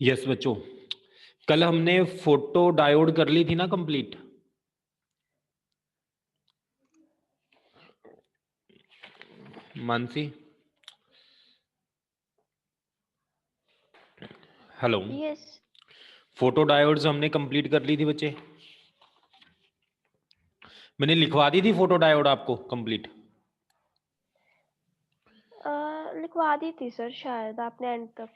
Yes बच्चों, कल हमने फोटो डायोड कर ली थी ना complete. Mansi, hello. Yes. Photo diodes हमने कंप्लीट कर ली थी बच्चे। मैंने लिखवा दी थी फोटो डायोड आपको कंप्लीट। लिखवा दी थी सर शायद आपने एंड तक,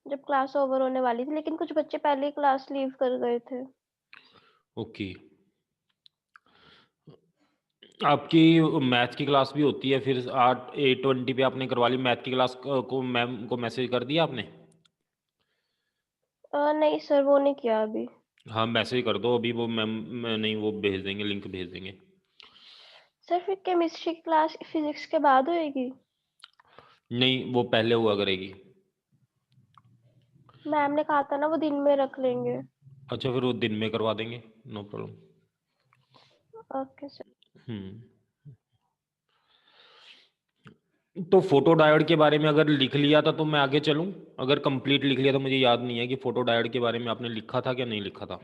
जब क्लास ओवर होने वाली थी, लेकिन कुछ बच्चे पहले ही क्लास लीव कर गए थे। ओके, आपकी मैथ की क्लास भी होती है फिर 8:20 पे आपने करवा ली मैथ की क्लास को मैम को मैसेज कर दिया आपने? नहीं सर, वो नहीं किया अभी। हाँ मैसेज कर दो अभी, वो मैम नहीं वो भेज देंगे, लिंक भेज देंगे। सर फिर केमिस्ट्री की क्लास फिजिक्स के बाद होएगी? नहीं वो पहले हुआ करेगी। मैम ने कहा था ना वो दिन में रख लेंगे। अच्छा फिर वो दिन में करवा देंगे, नो प्रॉब्लम। Okay sir. तो फोटो डायोड के बारे में अगर लिख लिया था तो मैं आगे चलूं? अगर कंप्लीट लिख लिया तो मुझे याद नहीं है कि फोटो डायोड के बारे में आपने लिखा था क्या नहीं लिखा था।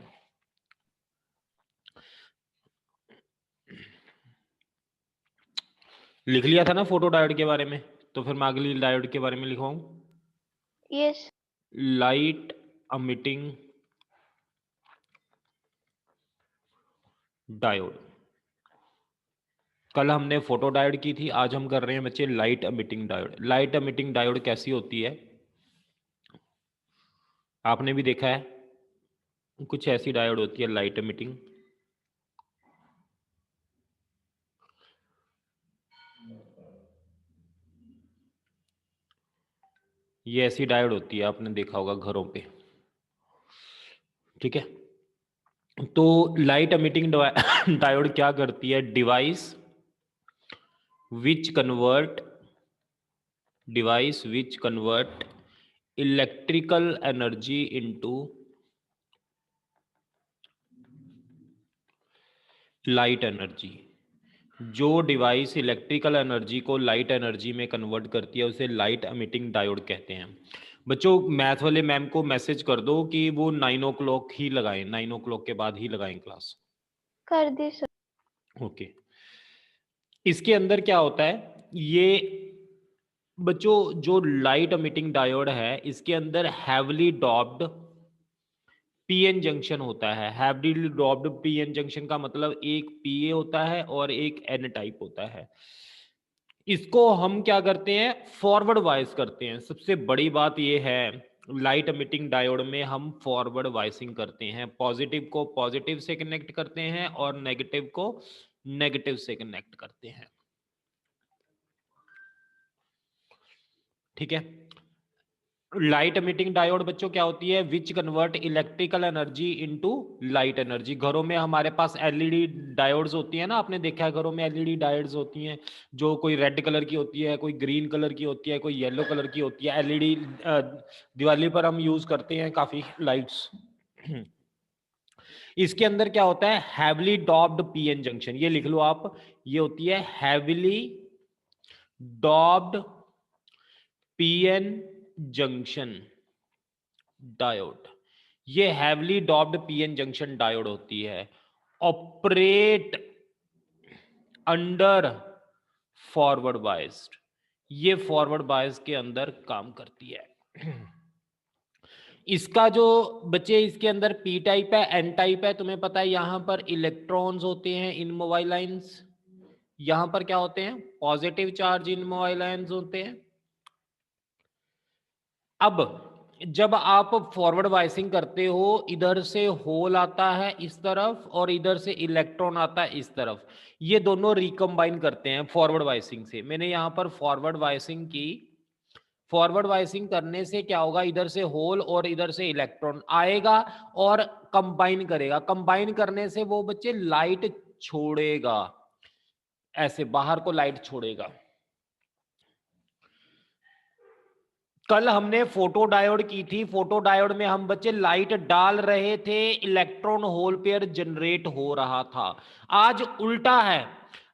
लिख लिया था ना फोटो डायोड के बारे में, तो फिर मैं अगली डायोड के बारे में लिखवाऊं। यस। Light emitting diode. कल हमने फोटो डायोड की थी, आज हम कर रहे हैं बच्चे light emitting diode. Light emitting diode कैसी होती है आपने भी देखा है, कुछ ऐसी डायोड होती है लाइट अमिटिंग। ये ऐसी डायोड होती है, आपने देखा होगा घरों पे, ठीक है। तो लाइट एमिटिंग डायोड क्या करती है? Which convert device which convert electrical energy into light energy. जो डिवाइस इलेक्ट्रिकल एनर्जी को लाइट एनर्जी में कन्वर्ट करती है उसे लाइट एमिटिंग डायोड कहते हैं। बच्चों मैथ वाले मैम को मैसेज कर दो कि वो 9 o'clock ही लगाएं, 9 o'clock के बाद ही लगाएं क्लास। कर दी सर। ओके, इसके अंदर क्या होता है ये बच्चों, जो लाइट एमिटिंग डायोड है इसके अंदर हैवली डॉप्ड पीएन जंक्शन होता है। हैवली डॉप्ड पीएन जंक्शन का मतलब एक पीए होता है और एक एन टाइप होता है। इसको हम क्या करते हैं? फॉरवर्ड वाइस करते हैं। सबसे बड़ी बात यह है लाइट एमिटिंग डायोड में हम फॉरवर्ड वाइसिंग करते हैं। पॉजिटिव को पॉजिटिव से कनेक्ट करते हैं और नेगेटिव को नेगेटिव से कनेक्ट करते हैं, ठीक है। लाइट एमिटिंग डायोड बच्चों क्या होती है? Which convert electrical energy into light energy. घरों में हमारे पास एलईडी डायोड्स होती है ना, आपने देखा है घरों में एलईडी डायोड्स होती हैं, जो कोई रेड कलर की होती है, कोई ग्रीन कलर की होती है, कोई येलो कलर की होती है। एलईडी दिवाली पर हम यूज करते हैं काफी लाइट्स। इसके अंदर क्या होता है? हैवली डॉप्ड पीएन जंक्शन, ये लिख लो आप, ये होती है heavily doped PN junction diode. ये heavily doped PN junction diode होती है। ऑपरेट अंडर फॉरवर्ड बायस्ड, ये फॉरवर्ड बायस के अंदर काम करती है। इसका जो बच्चे इसके अंदर पी टाइप है, एन टाइप है, तुम्हें पता है यहां पर इलेक्ट्रॉन्स होते हैं इन मोबाइल आयंस, यहां पर क्या होते हैं? Positive charge in mobile ions होते हैं। अब जब आप फॉरवर्ड वाइसिंग करते हो, इधर से होल आता है इस तरफ और इधर से इलेक्ट्रॉन आता है इस तरफ, ये दोनों रिकम्बाइन करते हैं फॉरवर्ड वाइसिंग से। मैंने यहां पर फॉरवर्ड वाइसिंग की। फॉरवर्ड वाइसिंग करने से क्या होगा? इधर से होल और इधर से इलेक्ट्रॉन आएगा और कंबाइन करेगा। कंबाइन करने से वो बच्चे लाइट छोड़ेगा, ऐसे बाहर को लाइट छोड़ेगा। कल हमने फोटो डायोड की थी। फोटो डायोड में हम बच्चे लाइट डाल रहे थे, इलेक्ट्रॉन होल पेयर जनरेट हो रहा था। आज उल्टा है,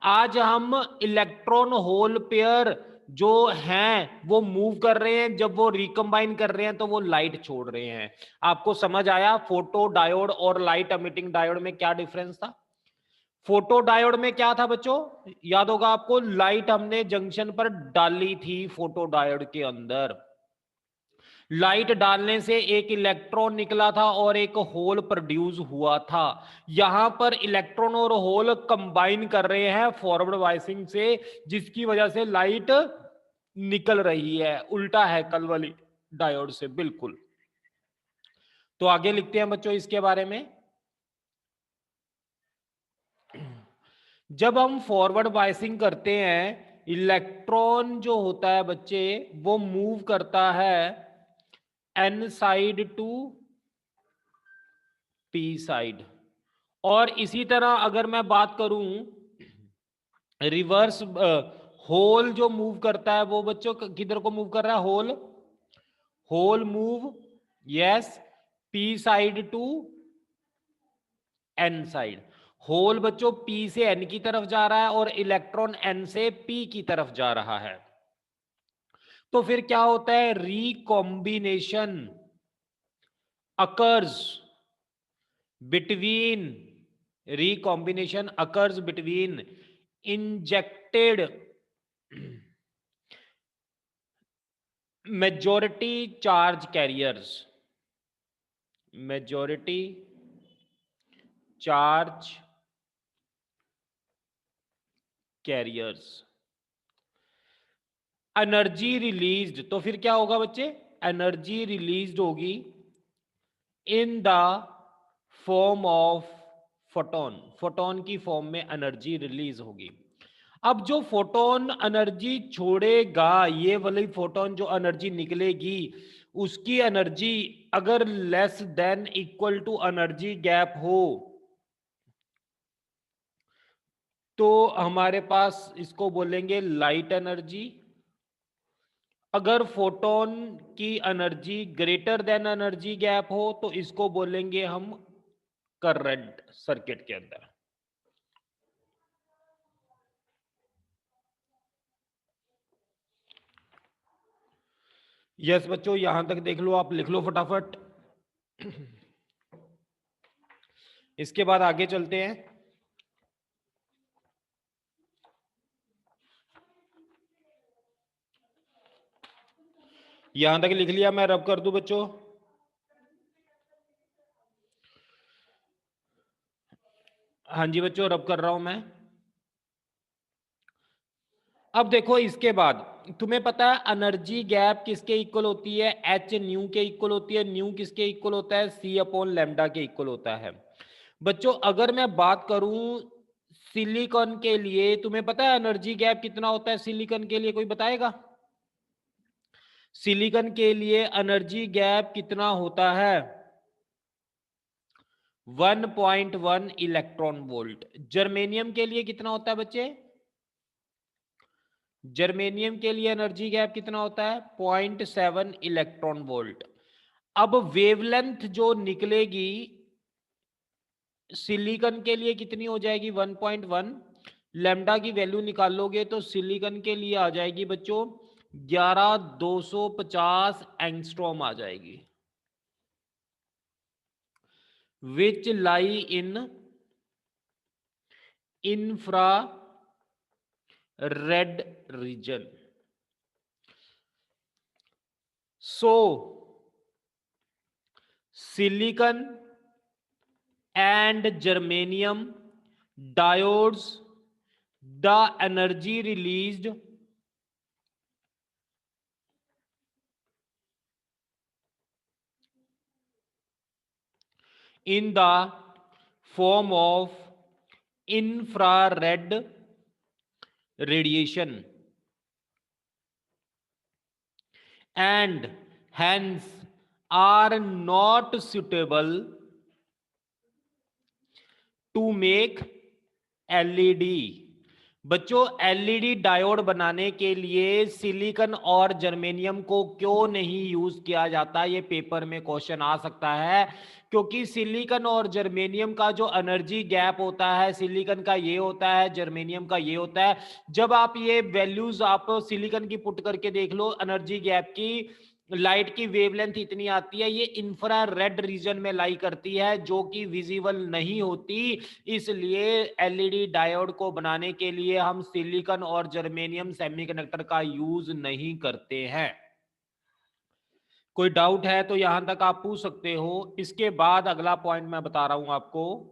आज हम इलेक्ट्रॉन होल पेयर जो हैं वो मूव कर रहे हैं, जब वो रिकम्बाइन कर रहे हैं तो वो लाइट छोड़ रहे हैं। आपको समझ आया फोटो डायोड और लाइट एमिटिंग डायोड में क्या डिफरेंस था? फोटो डायोड में क्या था बच्चों, याद होगा आपको, लाइट हमने जंक्शन पर डाली थी फोटो डायोड के अंदर। लाइट डालने से एक इलेक्ट्रॉन निकला था और एक होल प्रोड्यूस हुआ था। यहां पर इलेक्ट्रॉन और होल कंबाइन कर रहे हैं फॉरवर्ड बायसिंग से, जिसकी वजह से लाइट निकल रही है। उल्टा है कल वाली डायोड से बिल्कुल। तो आगे लिखते हैं बच्चों इसके बारे में। जब हम फॉरवर्ड बायसिंग करते हैं, इलेक्ट्रॉन जो होता है बच्चे वो मूव करता है N side to P side. और इसी तरह अगर मैं बात करूं रिवर्स, होल जो मूव करता है वो बच्चों किधर को मूव कर रहा है? Hole, hole move, yes, P side to N side. Hole बच्चों पी से एन की तरफ जा रहा है और इलेक्ट्रॉन एन से पी की तरफ जा रहा है। तो फिर क्या होता है? Recombination occurs between recombination occurs between injected majority charge carriers, majority charge carriers, energy released. तो फिर क्या होगा बच्चे? एनर्जी रिलीज्ड होगी in the form of photon, photon की फॉर्म में एनर्जी रिलीज होगी। अब जो फोटोन एनर्जी छोड़ेगा, ये वाली फोटोन जो एनर्जी निकलेगी, उसकी एनर्जी अगर less than equal to energy gap हो तो हमारे पास इसको बोलेंगे लाइट एनर्जी। अगर फोटोन की energy greater than energy gap हो तो इसको बोलेंगे हम करंट सर्किट के अंदर। यस बच्चों, यहां तक देख लो, आप लिख लो फटाफट। इसके बाद आगे चलते हैं। यहां तक लिख लिया, मैं रब कर दूं बच्चों? हाँ जी बच्चों, रब कर रहा हूं मैं। अब देखो इसके बाद तुम्हें पता है एनर्जी गैप किसके इक्वल होती है? एच न्यू के इक्वल होती है। न्यू किसके इक्वल होता है? सी अपॉन लैम्डा के इक्वल होता है। बच्चों अगर मैं बात करूं सिलिकॉन के लिए, तुम्हें पता है एनर्जी गैप कितना होता है सिलिकॉन के लिए? कोई बताएगा? सिलिकॉन के लिए एनर्जी गैप कितना होता है? 1.1 इलेक्ट्रॉन वोल्ट। जर्मेनियम के लिए कितना होता है बच्चे? जर्मेनियम के लिए एनर्जी गैप कितना होता है? 0.7 इलेक्ट्रॉन वोल्ट। अब वेवलेंथ जो निकलेगी सिलिकॉन के लिए कितनी हो जाएगी? 1.1। लैम्डा की वैल्यू निकालोगे तो सिलिकॉन के लिए आ जाएगी बच्चों 11250 एंगस्ट्रॉम आ जाएगी, which lie in infra red region. So silicon and germanium diodes, the energy released in the form of infrared radiation and hence are not suitable to make LED। बच्चों LED diode बनाने के लिए silicon और germanium को क्यों नहीं use किया जाता, ये पेपर में क्वेश्चन आ सकता है। क्योंकि सिलिकॉन और जर्मेनियम का जो एनर्जी गैप होता है, सिलिकॉन का ये होता है, जर्मेनियम का ये होता है। जब आप ये वैल्यूज आप सिलिकॉन की पुट करके देख लो, एनर्जी गैप की, लाइट की वेवलेंथ इतनी आती है, ये इंफ्रारेड रीजन में लाई करती है जो कि विजिबल नहीं होती। इसलिए एलईडी डायोड को बनाने के लिए हम सिलिकॉन और जर्मेनियम सेमीकंडक्टर का यूज नहीं करते हैं। कोई डाउट है तो यहां तक आप पूछ सकते हो। इसके बाद अगला पॉइंट मैं बता रहा हूं आपको।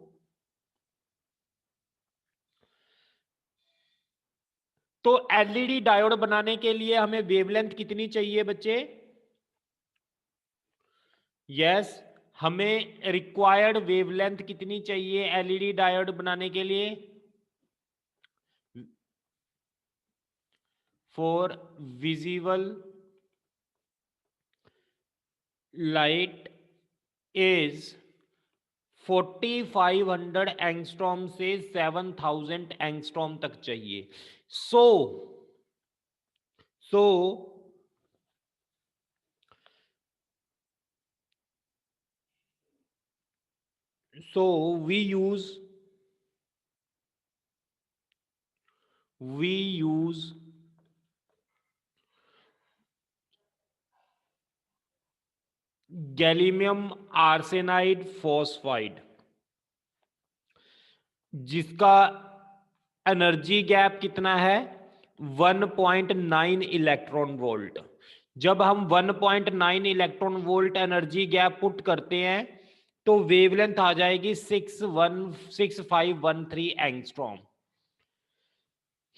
तो एलईडी डायोड बनाने के लिए हमें वेवलेंथ कितनी चाहिए बच्चे? यस, हमें रिक्वायर्ड वेवलेंथ कितनी चाहिए एलईडी डायोड बनाने के लिए? For visible light is 4500 angstrom से 7000 एंगस्ट्रॉम तक चाहिए। सो सो so we use gallium arsenide phosphide, जिसका एनर्जी गैप कितना है? 1.9 इलेक्ट्रॉन वोल्ट। जब हम 1.9 electron volt energy gap put करते हैं तो वेवलेंथ आ जाएगी 6513 एंगस्ट्रॉम।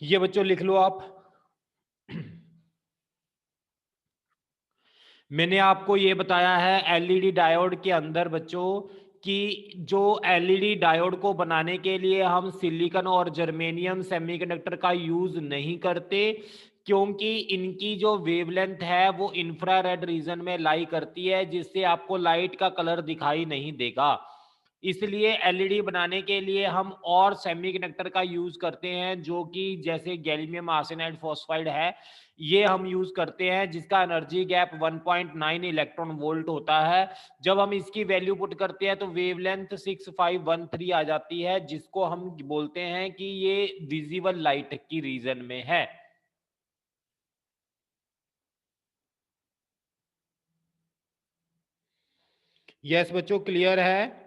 ये बच्चों लिख लो आप। मैंने आपको ये बताया है एलईडी डायोड के अंदर बच्चों कि जो एलईडी डायोड को बनाने के लिए हम सिलिकॉन और जर्मेनियम सेमीकंडक्टर का यूज नहीं करते, क्योंकि इनकी जो वेवलेंथ है वो इंफ्रारेड रीजन में लाई करती है, जिससे आपको लाइट का कलर दिखाई नहीं देगा। इसलिए एलईडी बनाने के लिए हम और सेमीकंडक्टर का यूज करते हैं, जो कि जैसे गैलियम आर्सेनाइड फॉस्फाइड है, ये हम यूज करते हैं, जिसका एनर्जी गैप 1.9 इलेक्ट्रॉन वोल्ट होता है। जब हम इसकी वैल्यू पुट करते हैं तो वेवलेंथ 6513 आ जाती है, जिसको हम बोलते हैं कि ये विजिबल लाइट की रीजन में है। यस बच्चों, क्लियर है?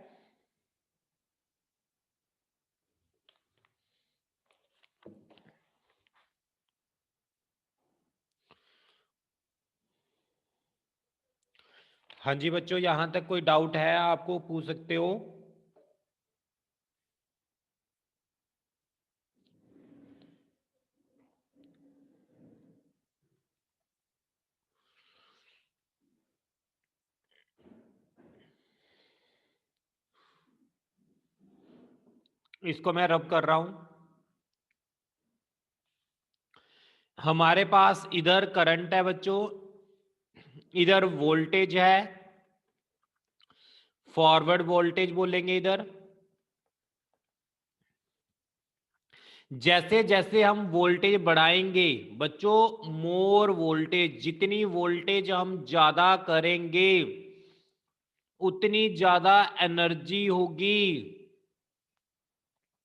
हाँ जी बच्चों, यहां तक कोई डाउट है आपको पूछ सकते हो। इसको मैं रब कर रहा हूं। हमारे पास इधर करंट है बच्चों, इधर वोल्टेज है, फॉरवर्ड वोल्टेज बोलेंगे इधर। जैसे जैसे हम वोल्टेज बढ़ाएंगे बच्चों, मोर वोल्टेज, जितनी वोल्टेज हम ज्यादा करेंगे उतनी ज्यादा एनर्जी होगी।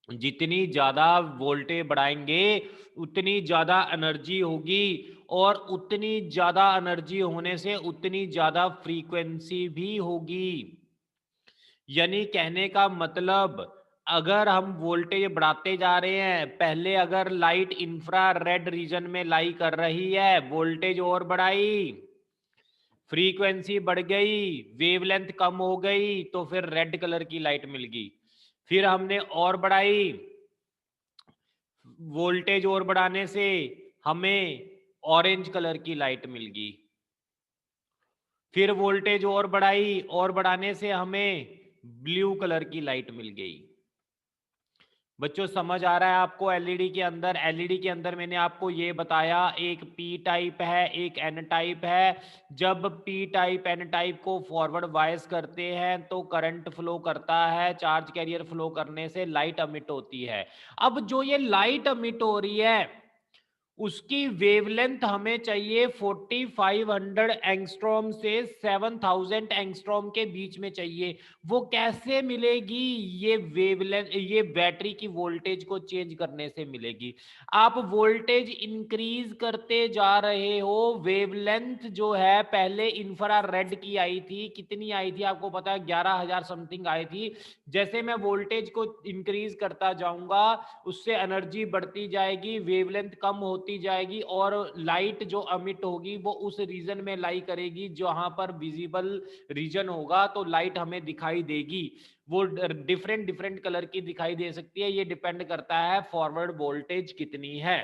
जितनी ज्यादा वोल्टेज बढ़ाएंगे उतनी ज्यादा एनर्जी होगी, और उतनी ज्यादा एनर्जी होने से उतनी ज्यादा फ्रीक्वेंसी भी होगी। यानी कहने का मतलब, अगर हम वोल्टेज बढ़ाते जा रहे हैं, पहले अगर लाइट इंफ्रा रेड रीजन में लाई कर रही है, वोल्टेज और बढ़ाई, फ्रीक्वेंसी बढ़ गई, वेवलेंथ कम हो गई, तो फिर रेड कलर की लाइट मिल गई। फिर हमने और बढ़ाई, वोल्टेज और बढ़ाने से हमें ऑरेंज कलर की लाइट मिल गई। फिर वोल्टेज और बढ़ाई, और बढ़ाने से हमें ब्लू कलर की लाइट मिल गई। बच्चों समझ आ रहा है आपको? एलईडी के अंदर, एलईडी के अंदर मैंने आपको ये बताया एक पी टाइप है, एक एन टाइप है। जब पी टाइप एन टाइप को फॉरवर्ड वाइस करते हैं तो करंट फ्लो करता है, चार्ज कैरियर फ्लो करने से लाइट अमिट होती है। अब जो ये लाइट अमिट हो रही है उसकी वेवलेंथ हमें चाहिए 4500 एंगस्ट्रॉम से 7000 एंगस्ट्रॉम के बीच में चाहिए। वो कैसे मिलेगी? ये वेवलेंथ, ये बैटरी की वोल्टेज को चेंज करने से मिलेगी। आप वोल्टेज इंक्रीज करते जा रहे हो, वेवलेंथ जो है पहले इंफ्रारेड की आई थी, कितनी आई थी आपको पता है? 11000 समथिंग आई थी। जैसे मैं वोल्टेज को इंक्रीज करता जाऊंगा उससे एनर्जी बढ़ती जाएगी, वेवलेंथ कम होती जाएगी और लाइट जो अमिट होगी वो उस रीजन में लाई करेगी जहां पर विजिबल रीजन होगा, तो लाइट हमें दिखाई देगी। वो डिफरेंट डिफरेंट कलर की दिखाई दे सकती है, ये डिपेंड करता है फॉरवर्ड वोल्टेज कितनी है।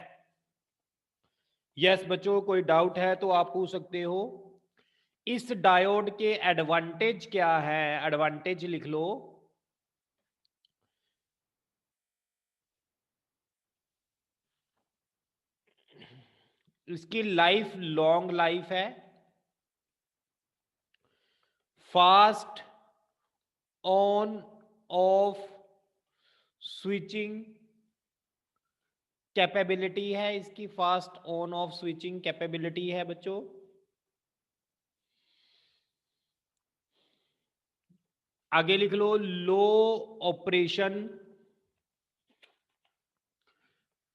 यस बच्चों, कोई डाउट है तो आप पूछ सकते हो। इस डायोड के एडवांटेज क्या है? एडवांटेज लिख लो। इसकी लाइफ लॉन्ग लाइफ है, fast on off switching capability है, इसकी fast on off switching capability है बच्चों। आगे लिख लो, low operation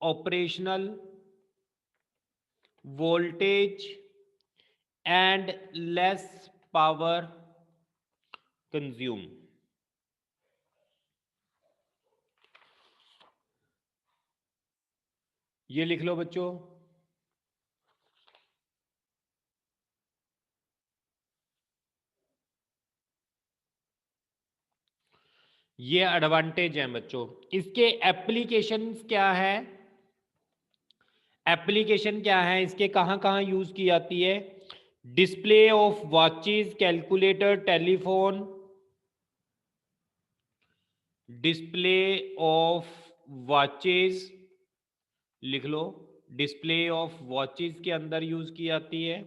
operational voltage and less power consume. ये लिख लो बच्चों। ये एडवांटेज है बच्चों। इसके एप्लीकेशंस क्या है? एप्लीकेशन क्या है इसके, कहां कहां यूज की जाती है? Display of watches, calculator, telephone. Display of watches लिख लो, डिस्प्ले ऑफ वॉचेस के अंदर यूज की जाती है।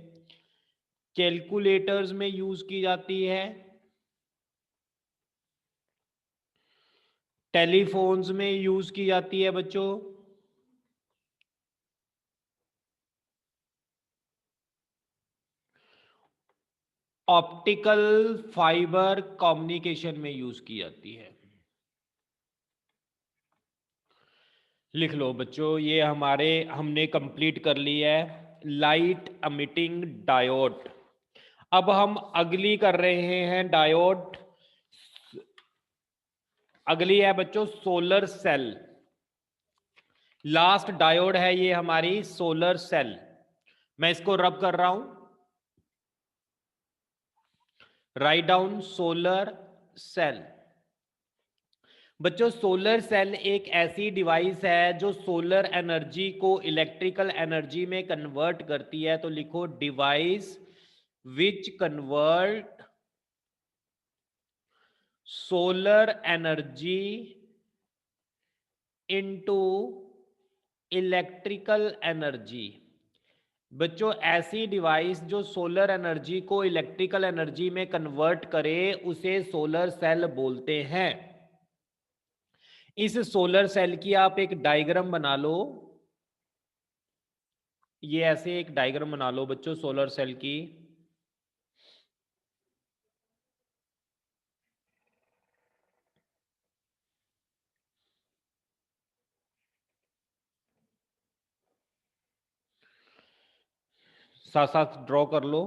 कैलकुलेटर्स में यूज की जाती है। टेलीफोन्स में यूज की जाती है बच्चों। ऑप्टिकल फाइबर कम्युनिकेशन में यूज की जाती है। लिख लो बच्चों, ये हमारे हमने कंप्लीट कर लिया है लाइट एमिटिंग डायोड। अब हम अगली कर रहे हैं डायोड। अगली है बच्चों सोलर सेल। लास्ट डायोड है ये हमारी सोलर सेल। मैं इसको रब कर रहा हूं। Write down solar cell. बच्चों सोलर सेल एक ऐसी डिवाइस है जो सोलर एनर्जी को इलेक्ट्रिकल एनर्जी में कन्वर्ट करती है। तो लिखो device which convert solar energy into electrical energy. बच्चों ऐसी डिवाइस जो सोलर एनर्जी को इलेक्ट्रिकल एनर्जी में कन्वर्ट करे उसे सोलर सेल बोलते हैं। इस सोलर सेल की आप एक डायग्राम बना लो। ये ऐसे एक डायग्राम बना लो बच्चों सोलर सेल की। साथ साथ ड्रॉ कर लो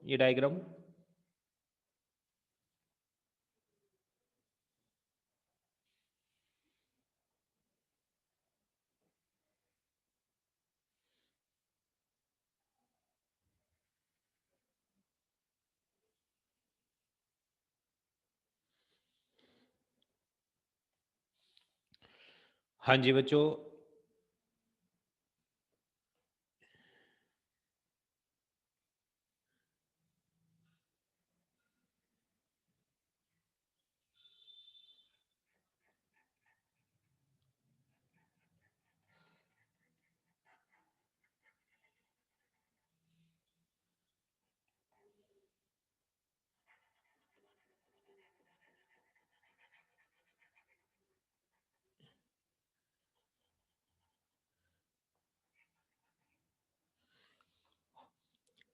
ये डायग्राम। हाँ जी बच्चों,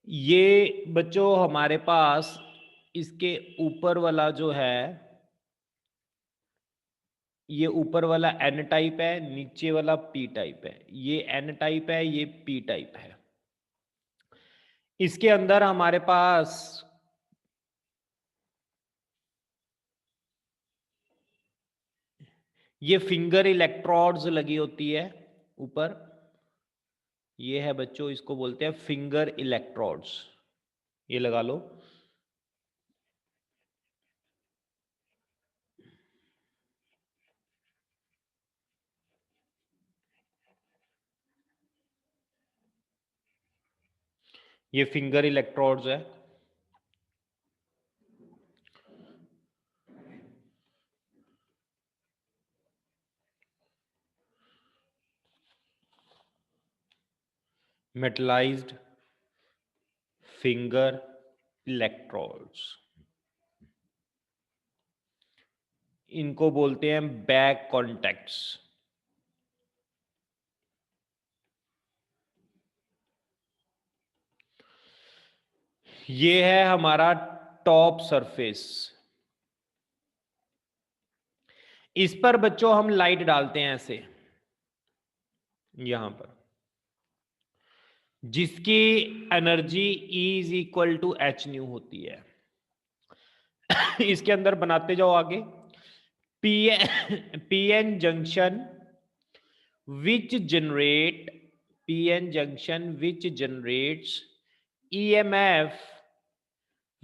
ये बच्चों हमारे पास इसके ऊपर वाला जो है, ये ऊपर वाला एन टाइप है, नीचे वाला पी टाइप है। ये एन टाइप है, ये पी टाइप है। इसके अंदर हमारे पास ये फिंगर इलेक्ट्रोड्स लगी होती है ऊपर। ये है बच्चों, इसको बोलते हैं फिंगर इलेक्ट्रोड्स। ये लगा लो। ये फिंगर इलेक्ट्रोड्स है। मेटलाइज्ड फिंगर इलेक्ट्रोड्स, इनको बोलते हैं बैक कॉन्टैक्ट्स। ये है हमारा टॉप सरफेस। इस पर बच्चों हम लाइट डालते हैं ऐसे, यहां पर, जिसकी energy E is equal to H nu होती है। इसके अंदर बनाते जाओ आगे। PN junction which generate, PN junction which generates EMF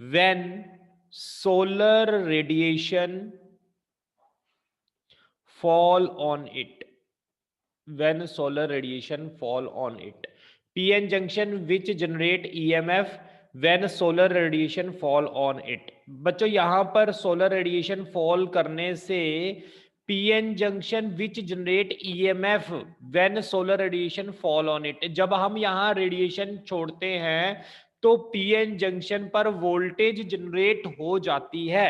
when solar radiation fall on it, when solar radiation fall on it. PN junction which generate EMF when solar radiation fall on it. बच्चों यहां पर solar radiation fall करने से PN junction which generate EMF when solar radiation fall on it, जब हम यहां radiation छोड़ते हैं तो पीएन जंक्शन पर वोल्टेज जनरेट हो जाती है।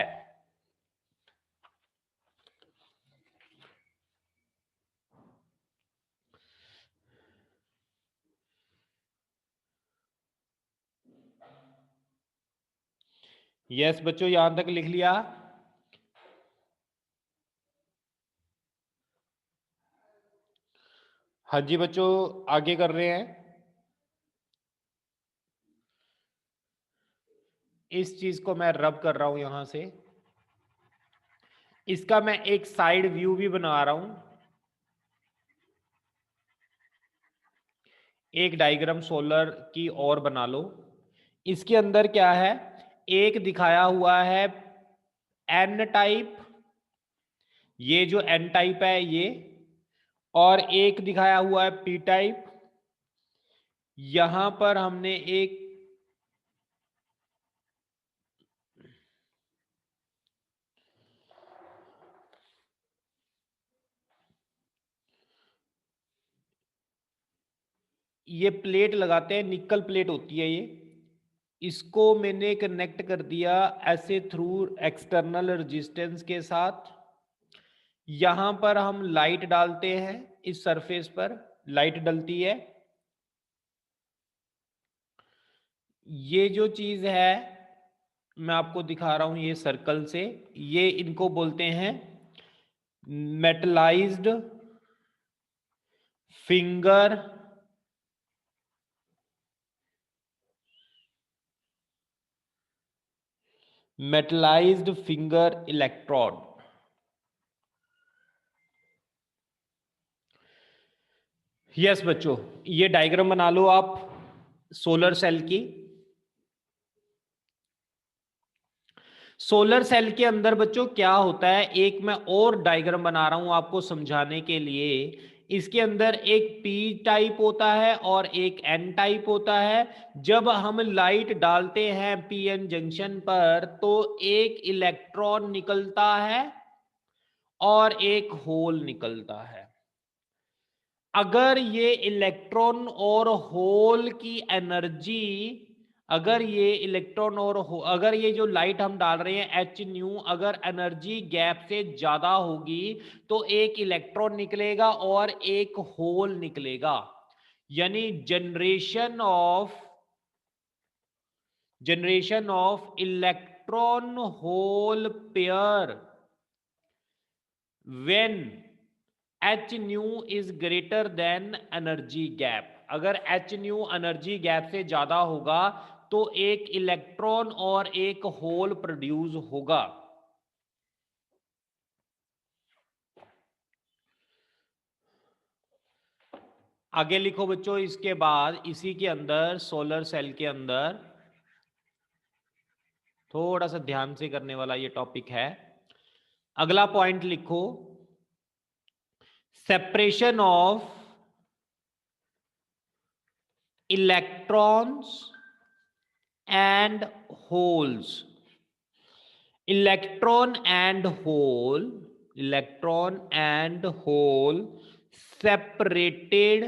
यस बच्चों, यहां तक लिख लिया। हाँ जी बच्चों, आगे कर रहे हैं। इस चीज को मैं रब कर रहा हूं यहां से। इसका मैं एक साइड व्यू भी बना रहा हूं। एक डायग्राम सोलर की और बना लो। इसके अंदर क्या है, एक दिखाया हुआ है एन टाइप, ये जो एन टाइप है ये, और एक दिखाया हुआ है पी टाइप। यहां पर हमने एक ये प्लेट लगाते हैं, निकल प्लेट होती है ये। इसको मैंने कनेक्ट कर दिया ऐसे थ्रू एक्सटर्नल रेजिस्टेंस के साथ। यहां पर हम लाइट डालते हैं, इस सरफेस पर लाइट डलती है। ये जो चीज है मैं आपको दिखा रहा हूं ये सर्कल से, ये इनको बोलते हैं metallized finger metallized finger electrode. Yes बच्चों, ये डायग्राम बना लो आप सोलर सेल की। सोलर सेल के अंदर बच्चों क्या होता है, एक मैं और डायग्राम बना रहा हूं आपको समझाने के लिए। इसके अंदर एक पी टाइप होता है और एक एन टाइप होता है। जब हम लाइट डालते हैं पीएन जंक्शन पर तो एक इलेक्ट्रॉन निकलता है और एक होल निकलता है। अगर ये इलेक्ट्रॉन और होल की एनर्जी, अगर ये इलेक्ट्रॉन और अगर ये जो लाइट हम डाल रहे हैं एच न्यू, अगर एनर्जी गैप से ज्यादा होगी तो एक इलेक्ट्रॉन निकलेगा और एक होल निकलेगा। यानी generation of generation of electron hole pair when h nu is greater than energy gap। अगर h nu एनर्जी गैप से ज्यादा होगा तो एक इलेक्ट्रॉन और एक होल प्रोड्यूस होगा। आगे लिखो बच्चों, इसके बाद इसी के अंदर सोलर सेल के अंदर थोड़ा सा ध्यान से करने वाला ये टॉपिक है। अगला पॉइंट लिखो, separation of electrons and holes. Electron and hole separated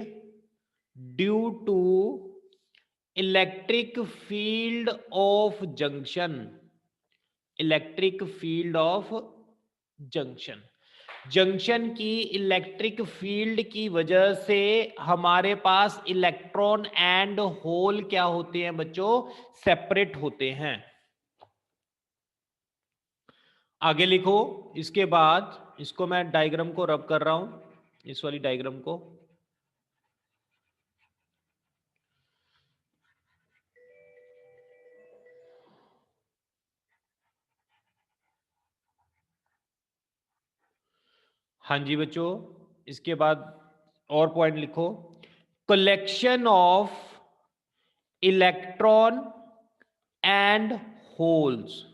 due to electric field of junction. Electric field of junction, junction की इलेक्ट्रिक फील्ड की वजह से हमारे पास इलेक्ट्रॉन एंड होल क्या होते हैं बच्चों, सेपरेट होते हैं। आगे लिखो, इसके बाद इसको मैं डायग्राम को रब कर रहा हूं, इस वाली डायग्राम को। हाँ जी बच्चों, इसके बाद और पॉइंट लिखो, collection of electron and holes.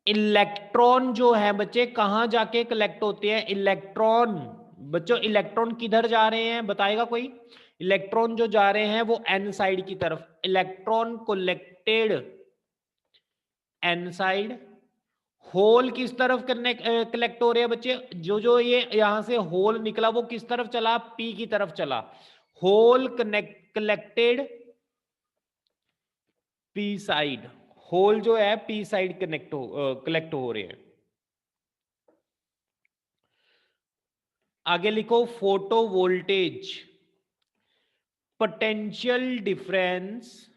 Electron जो है बच्चे कहां जाके कलेक्ट होते हैं, इलेक्ट्रॉन बच्चों, इलेक्ट्रॉन किधर जा रहे हैं बताएगा कोई? इलेक्ट्रॉन जो जा रहे हैं वो एन साइड की तरफ, electron collected N side. Hole किस तरफ कलेक्ट हो रहे हैं बच्चे, जो ये यहां से होल निकला वो किस तरफ चला, पी की तरफ चला। Hole collected P side, hole जो है पी साइड कलेक्ट हो रहे हैं। आगे लिखो, photo voltage potential difference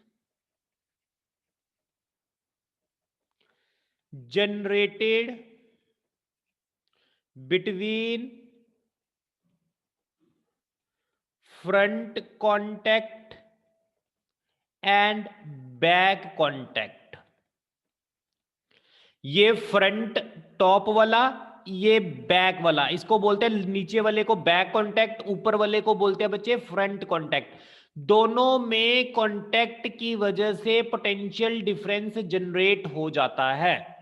generated between front contact and back contact। ये फ्रंट टॉप वाला, ये बैक वाला, इसको बोलते हैं नीचे वाले को बैक कांटेक्ट, ऊपर वाले को बोलते हैं बच्चे फ्रंट कांटेक्ट। दोनों में कांटेक्ट की वजह से पोटेंशियल डिफरेंस जनरेट हो जाता है।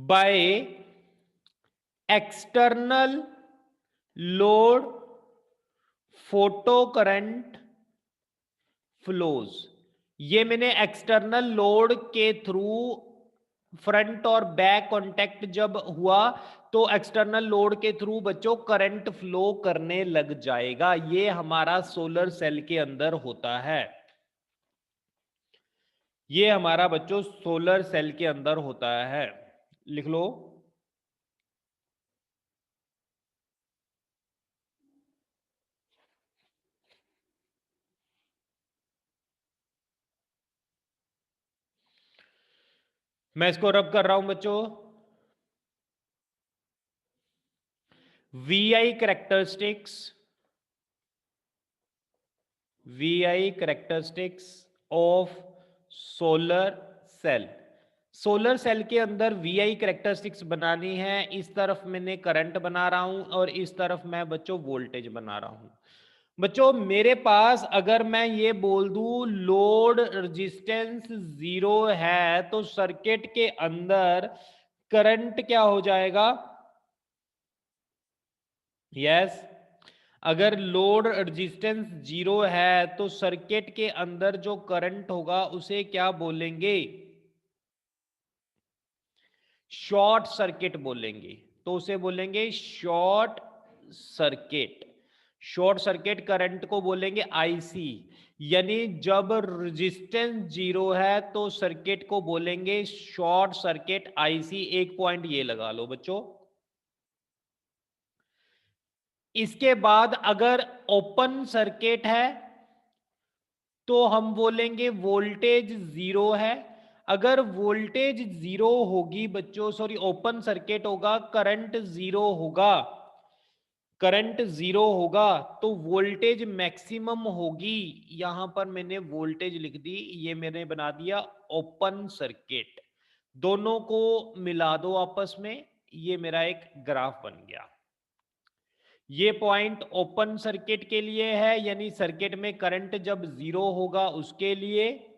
By external load photo current flows. ये मैंने एक्सटर्नल लोड के थ्रू फ्रंट और बैक कांटेक्ट जब हुआ तो एक्सटर्नल लोड के थ्रू बच्चों करंट फ्लो करने लग जाएगा। ये हमारा सोलर सेल के अंदर होता है, ये हमारा बच्चों सोलर सेल के अंदर होता है। लिख लो, मैं इसको रब कर रहा हूं बच्चों। VI characteristics of solar cell. Solar cell के अंदर VI कैरेक्टरिस्टिक्स बनानी है। इस तरफ मैंने करंट बना रहा हूं और इस तरफ मैं बच्चों वोल्टेज बना रहा हूं। बच्चों मेरे पास अगर मैं ये बोल दूं लोड रेजिस्टेंस 0 है तो सर्किट के अंदर करंट क्या हो जाएगा, यस। अगर लोड रेजिस्टेंस 0 है तो सर्किट के अंदर जो करंट होगा उसे क्या बोलेंगे, शॉर्ट सर्किट बोलेंगे। तो उसे बोलेंगे short circuit. Short circuit current को बोलेंगे IC। यानी जब रेजिस्टेंस 0 है तो सर्किट को बोलेंगे शॉर्ट सर्किट IC। एक पॉइंट ये लगा लो बच्चों। इसके बाद अगर ओपन सर्किट है तो हम बोलेंगे वोल्टेज जीरो है। अगर वोल्टेज जीरो होगी बच्चों, सॉरी ओपन सर्किट होगा, करंट जीरो होगा, करंट जीरो होगा तो वोल्टेज मैक्सिमम होगी। यहां पर मैंने वोल्टेज लिख दी, ये मैंने बना दिया ओपन सर्किट। दोनों को मिला दो आपस में, ये मेरा एक ग्राफ बन गया। ये पॉइंट ओपन सर्किट के लिए है, यानी सर्किट में करंट जब जीरो होगा उसके लिए,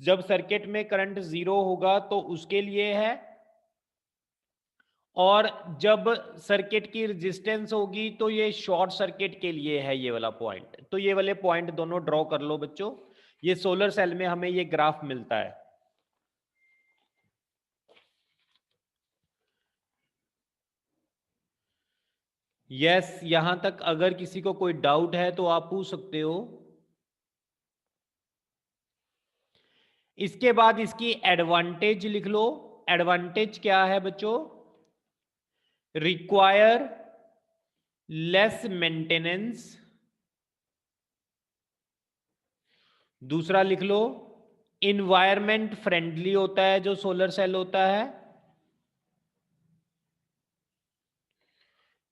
जब सर्किट में करंट जीरो होगा तो उसके लिए है। और जब सर्किट की रेजिस्टेंस होगी तो ये शॉर्ट सर्किट के लिए है, ये वाला पॉइंट। तो ये वाले पॉइंट दोनों ड्रॉ कर लो बच्चों, ये सोलर सेल में हमें ये ग्राफ मिलता है। यस, यहां तक अगर किसी को कोई डाउट है तो आप पूछ सकते हो। इसके बाद इसकी एडवांटेज लिख लो। एडवांटेज क्या है बच्चों? Require less maintenance. दूसरा लिख लो, इन्वायरमेंट फ्रेंडली होता है जो सोलर सेल होता है।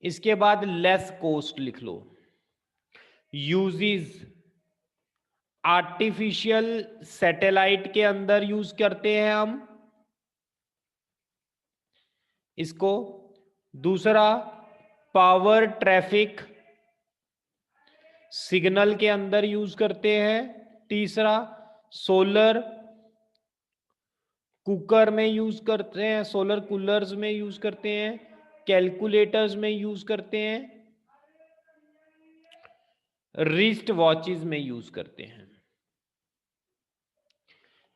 इसके बाद लेस कॉस्ट लिख लो। यूजेस आर्टिफिशियल सैटेलाइट के अंदर यूज करते हैं हम इसको। दूसरा, पावर ट्रैफिक सिग्नल के अंदर यूज करते हैं। तीसरा, सोलर कुकर में यूज करते हैं, सोलर कूलर्स में यूज करते हैं, कैलकुलेटर्स में यूज करते हैं, रिस्ट वॉचेस में यूज करते हैं।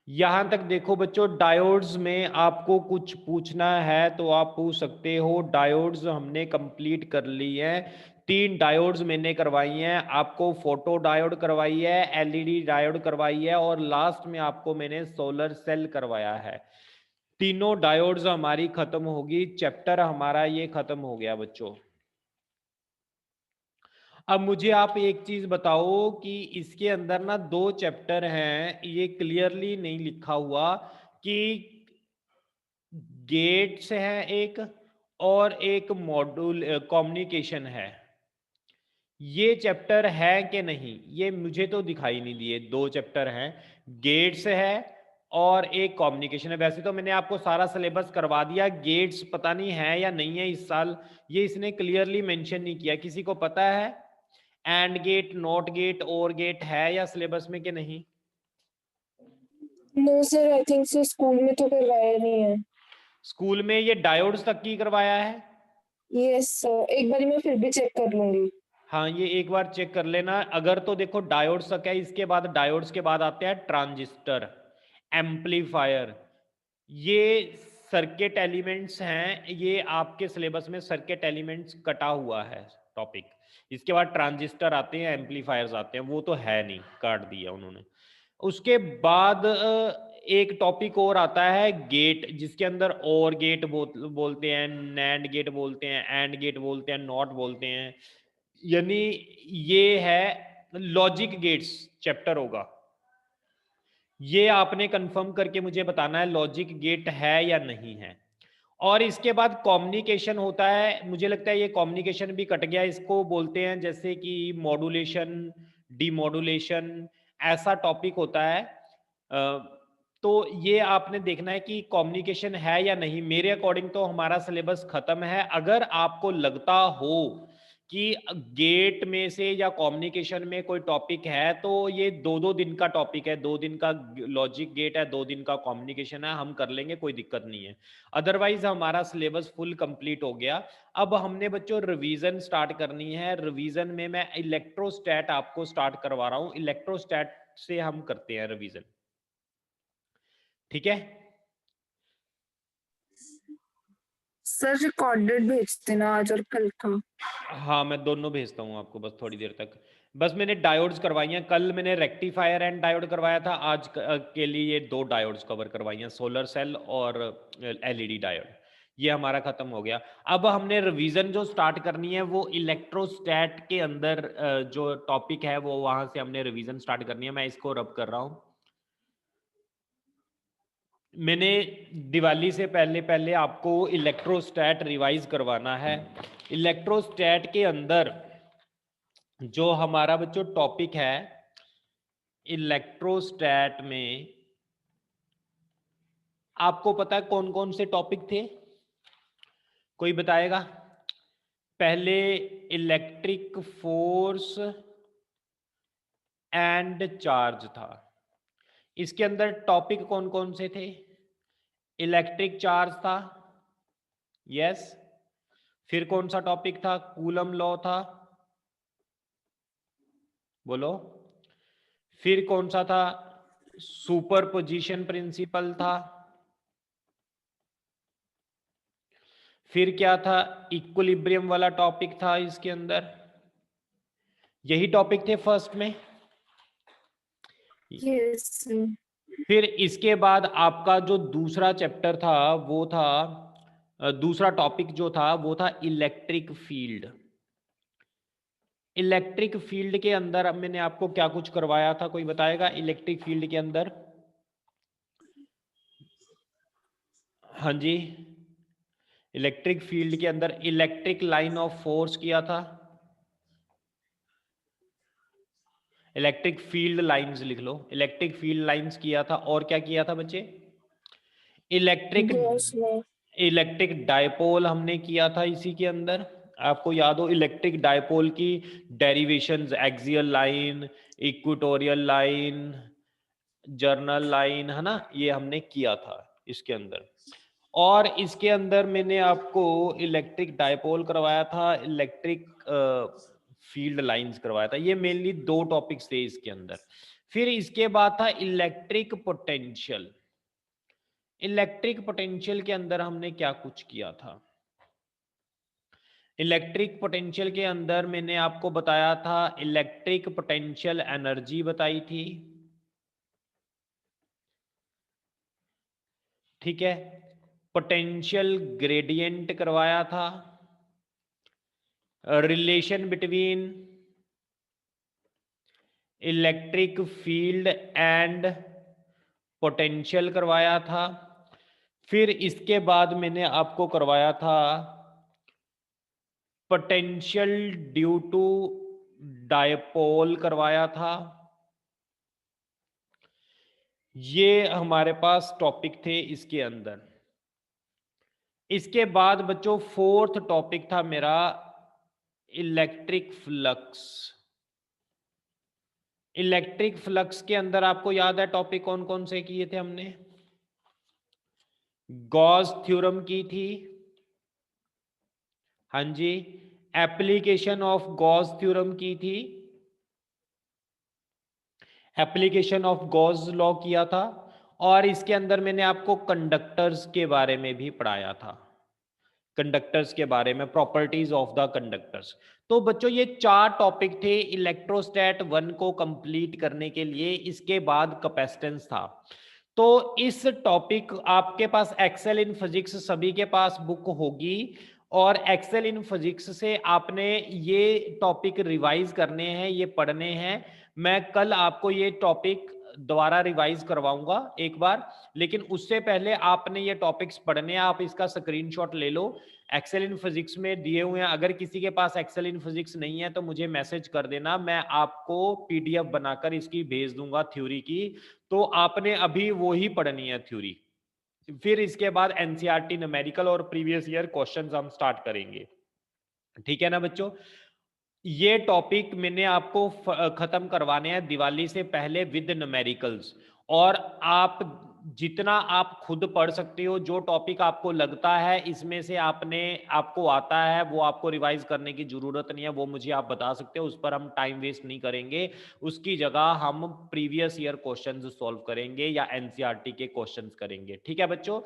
यहां तक देखो बच्चों, डायोड्स में आपको कुछ पूछना है तो आप पूछ सकते हो। डायोड्स हमने कंप्लीट कर ली है। 3 डायोड्स मैंने करवाई हैं आपको, फोटो डायोड करवाई है, एलईडी डायोड करवाई है, और लास्ट में आपको मैंने सोलर सेल करवाया है। तीनों डायोड्स हमारी खत्म होगी, चैप्टर हमारा ये खत्म हो गया बच्चों। अब मुझे आप एक चीज बताओ कि इसके अंदर ना 2 चैप्टर हैं, ये क्लियरली नहीं लिखा हुआ कि गेट्स है एक और एक मॉड्यूल कम्युनिकेशन है। ये चैप्टर है कि नहीं, ये मुझे तो दिखाई नहीं दिए। 2 चैप्टर हैं, गेट्स है और एक कम्युनिकेशन है। वैसे तो मैंने आपको सारा सिलेबस करवा दिया, गेट्स पता नहीं है या नहीं है इस साल, ये इसने क्लियरली मेंशन नहीं किया। किसी को पता है and gate, not gate, or gate है या सिलेबस में कि नहीं? No sir, I think so school में तो करवाया नहीं है। स्कूल में ये डायोड्स तक की करवाया है। यस सर, एक बार मैं फिर भी चेक कर लूंगी। हाँ, ये एक बार चेक कर लेना। अगर तो देखो डायोड्स तक है, इसके बाद डायोड्स के बाद आते हैं ट्रांजिस्टर, एम्पलीफायर, ये सर्किट एलिमेंट्स हैं। ये आपके सिलेबस में सर्किट एलिमेंट्स कटा हुआ है टॉपिक। इसके बाद ट्रांजिस्टर आते हैं, एम्पलीफायर्स आते हैं, वो तो है नहीं, काट दिया उन्होंने। उसके बाद एक टॉपिक और आता है गेट, जिसके अंदर और गेट बोलते हैं, नैंड गेट बोलते हैं, एंड गेट बोलते हैं, नॉट बोलते हैं, यानी ये है लॉजिक गेट्स चैप्टर होगा। ये आपने कंफर्म करके मुझे बताना है लॉजिक गेट है या नहीं है। और इसके बाद कम्युनिकेशन होता है, मुझे लगता है ये कम्युनिकेशन भी कट गया। इसको बोलते हैं जैसे कि मॉड्यूलेशन, डीमॉड्यूलेशन, ऐसा टॉपिक होता है। तो ये आपने देखना है कि कम्युनिकेशन है या नहीं। मेरे अकॉर्डिंग तो हमारा सिलेबस खत्म है। अगर आपको लगता हो कि गेट में से या कम्युनिकेशन में कोई टॉपिक है तो ये 2-2 दिन का टॉपिक है, 2 दिन का लॉजिक गेट है, 2 दिन का कम्युनिकेशन है, हम कर लेंगे, कोई दिक्कत नहीं है। अदरवाइज हमारा सिलेबस फुल कंप्लीट हो गया। अब हमने बच्चों रिवीजन स्टार्ट करनी है। रिवीजन में मैं इलेक्ट्रोस्टैट आपको स्टार्ट करवा रहा हूँ, इलेक्ट्रोस्टैट से हम करते हैं रिवीजन, ठीक है? सर रिकॉर्डेड भेज देना आज और कल का। हाँ, मैं दोनों भेजता हूँ आपको बस थोड़ी देर तक। बस मैंने डायोड्स करवाई हैं, कल मैंने रेक्टिफायर एंड डायोड करवाया था, आज के लिए ये 2 डायोड्स कवर करवाई हैं, सोलर सेल और एलईडी डायोड। ये हमारा खत्म हो गया। अब हमने रिवीजन जो स्टार्ट करनी है वो इलेक्ट्रोस्टैट के अंदर जो टॉपिक है वो वहां से हमने रिवीजन स्टार्ट करनी है। मैं इसको रब कर रहा हूं। मैंने दिवाली से पहले पहले आपको इलेक्ट्रोस्टैट रिवाइज करवाना है। इलेक्ट्रोस्टैट के अंदर जो हमारा बच्चों टॉपिक है, इलेक्ट्रोस्टैट में आपको पता है कौन कौन से टॉपिक थे? कोई बताएगा? पहले इलेक्ट्रिक फोर्स एंड चार्ज था। इसके अंदर टॉपिक कौन कौन से थे? इलेक्ट्रिक चार्ज था, यस। फिर कौन सा टॉपिक था? कूलम लॉ था, बोलो। फिर कौन सा था? सुपरपोजिशन प्रिंसिपल था। फिर क्या था? इक्विलिब्रियम वाला टॉपिक था इसके अंदर। यही टॉपिक थे फर्स्ट में। यस फिर इसके बाद आपका जो दूसरा चैप्टर था वो था दूसरा टॉपिक जो था वो था इलेक्ट्रिक फील्ड। इलेक्ट्रिक फील्ड के अंदर अब मैंने आपको क्या कुछ करवाया था? कोई बताएगा? इलेक्ट्रिक फील्ड के अंदर, हाँ जी, इलेक्ट्रिक फील्ड के अंदर इलेक्ट्रिक लाइन ऑफ फोर्स किया था। इलेक्ट्रिक फील्ड लाइंस लिख लो, इलेक्ट्रिक फील्ड लाइंस किया था। और क्या किया था बच्चे? Electric Gauss law electric dipole हमने किया था इसी के अंदर। आपको याद हो इलेक्ट्रिक डायपोल की derivations, axial line, equatorial line, journal line, है ना, ये हमने किया था इसके अंदर। और इसके अंदर मैंने आपको इलेक्ट्रिक डायपोल करवाया था, इलेक्ट्रिक फील्ड लाइंस करवाया था। ये मेनली दो टॉपिक्स थे इसके अंदर। फिर इसके बाद था इलेक्ट्रिक पोटेंशियल। इलेक्ट्रिक पोटेंशियल के अंदर हमने क्या कुछ किया था? इलेक्ट्रिक पोटेंशियल के अंदर मैंने आपको बताया था इलेक्ट्रिक पोटेंशियल एनर्जी बताई थी, ठीक है। पोटेंशियल ग्रेडियंट करवाया था, relation between electric field and potential करवाया था। फिर इसके बाद मैंने आपको करवाया था पोटेंशियल ड्यू टू डायपोल करवाया था। ये हमारे पास टॉपिक थे इसके अंदर। इसके बाद बच्चों फोर्थ टॉपिक था मेरा इलेक्ट्रिक फ्लक्स। इलेक्ट्रिक फ्लक्स के अंदर आपको याद है टॉपिक कौन कौन से किए थे हमने? गॉस थ्योरम की थी, हाँ जी। एप्लीकेशन ऑफ गॉस थ्योरम की थी, एप्लीकेशन ऑफ गॉस लॉ किया था। और इसके अंदर मैंने आपको कंडक्टर्स के बारे में भी पढ़ाया था, कंडक्टर्स के बारे में, प्रॉपर्टीज ऑफ द कंडक्टर्स। तो बच्चों ये चार टॉपिक थे इलेक्ट्रोस्टैट 1 को कंप्लीट करने के लिए। इसके बाद कैपेसिटेंस था। तो इस टॉपिक आपके पास एक्सेल इन फिजिक्स सभी के पास बुक होगी, और एक्सेल इन फिजिक्स से आपने ये टॉपिक रिवाइज करने हैं, ये पढ़ने हैं। मैं कल आपको ये टॉपिक दोबारा रिवाइज करवाऊंगा एक बार, लेकिन उससे पहले आपने ये टॉपिक्स पढ़ने हैं। आप इसका स्क्रीनशॉट ले लो, एक्सेल इन फिजिक्स में दिए हुए हैं। अगर किसी के पास एक्सेल इन फिजिक्स नहीं है तो मुझे मैसेज कर देना, मैं आपको पीडीएफ बनाकर इसकी भेज दूंगा थ्योरी की। तो आपने अभी वो ही पढ़नी है थ्योरी। फिर इसके बाद एनसीईआरटी न्यूमेरिकल और प्रीवियस ईयर क्वेश्चंस हम स्टार्ट करेंगे, ठीक है ना बच्चों। ये टॉपिक मैंने आपको खत्म करवाने हैं दिवाली से पहले विद न्यूमेरिकल्स। और आप जितना आप खुद पढ़ सकते हो, जो टॉपिक आपको लगता है इसमें से आपको आता है, वो आपको रिवाइज करने की जरूरत नहीं है, वो मुझे आप बता सकते हो। उस पर हम टाइम वेस्ट नहीं करेंगे, उसकी जगह हम प्रीवियस ईयर क्वेश्चंस सॉल्व करेंगे या एनसीईआरटी के क्वेश्चंस करेंगे, ठीक है बच्चों।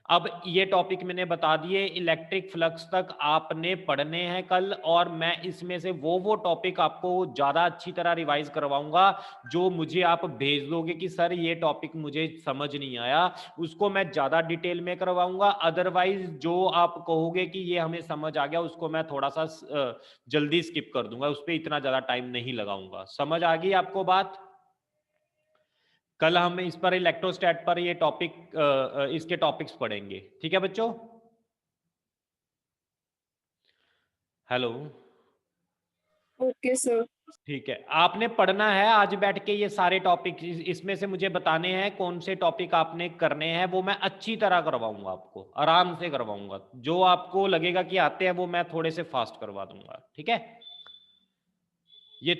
अब ये टॉपिक मैंने बता दिए, इलेक्ट्रिक फ्लक्स तक आपने पढ़ने हैं कल, और मैं इसमें से वो टॉपिक आपको ज़्यादा अच्छी तरह रिवाइज करवाऊंगा जो मुझे आप भेज दोगे कि सर ये टॉपिक मुझे समझ नहीं आया, उसको मैं ज़्यादा डिटेल में करवाऊंगा। अदरवाइज जो आप कहोगे कि ये हमें समझ आ गया, उसको मैं थोड़ा सा जल्दी स्किप कर दूंगा, उस पर इतना ज़्यादा टाइम नहीं लगाऊंगा। समझ आ गई आपको बात? कल हम इस पर इलेक्ट्रोस्टैट पर ये टॉपिक इसके टॉपिक्स पढ़ेंगे, ठीक है बच्चों? Hello, okay sir. ठीक है। आपने पढ़ना है आज बैठ के ये सारे टॉपिक, इसमें से मुझे बताने हैं कौन से टॉपिक आपने करने हैं, वो मैं अच्छी तरह करवाऊंगा, आपको आराम से करवाऊंगा। जो आपको लगेगा कि आते हैं वो मैं थोड़े से फास्ट करवा दूंगा, ठीक है? ये